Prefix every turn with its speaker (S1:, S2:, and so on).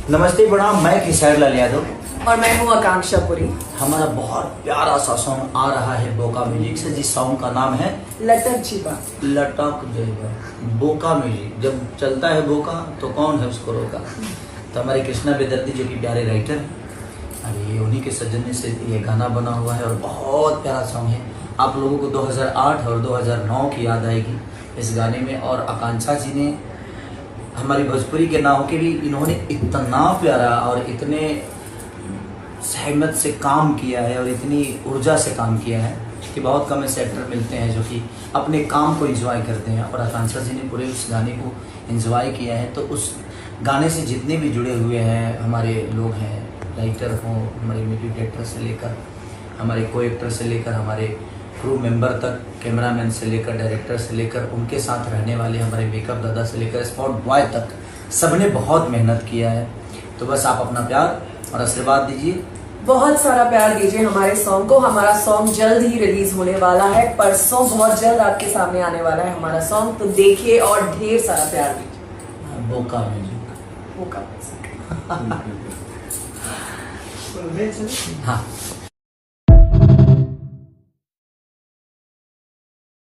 S1: नमस्ते प्रणाम, मैं किशोर लाल यादव
S2: और मैं हूँ आकांक्षा पुरी।
S1: हमारा बहुत प्यारा सा सॉन्ग आ रहा है बोका म्यूजिक से, जिस सॉन्ग का नाम है
S2: लटक जीवा।
S1: लटक जेबा। बोका म्यूजिक जब चलता है बोका तो कौन है उसको रोका। तो हमारे कृष्णा बेदर्दी जो कि प्यारे राइटर हैं, अरे उन्हीं के सौजन्य से ये गाना बना हुआ है और बहुत प्यारा सॉन्ग है। आप लोगों को 2008 और 2009 की याद आएगी इस गाने में। और आकांक्षा जी ने हमारी भोजपुरी के ना होके भी इन्होंने इतना प्यारा और इतने सहमत से काम किया है और इतनी ऊर्जा से काम किया है कि बहुत कम ऐसे एक्टर मिलते हैं जो कि अपने काम को एंजॉय करते हैं। और आकांक्षा जी ने पूरे उस गाने को एंजॉय किया है। तो उस गाने से जितने भी जुड़े हुए हैं हमारे लोग हैं, राइटर हों, हमारे म्यूजिक डायरेक्टर से लेकर हमारे को एक्टर से लेकर हमारे क्रू मेंबर तक, कैमरामैन से लेकर डायरेक्टर से लेकर उनके साथ रहने वाले हमारे मेकअप दादा से लेकर स्पॉट बॉय तक, सबने बहुत मेहनत किया है। तो बस आप अपना प्यार और आशीर्वाद दीजिए,
S2: बहुत सारा प्यार दीजिए हमारे सॉन्ग को। हमारा सॉन्ग जल्द ही रिलीज होने वाला है, परसों बहुत जल्द आपके सामने आने वाला है हमारा सॉन्ग। तो देखिए और ढेर सारा प्यार दीजिए।
S1: बोका म्यूजिक।
S2: बोका
S1: हाँ।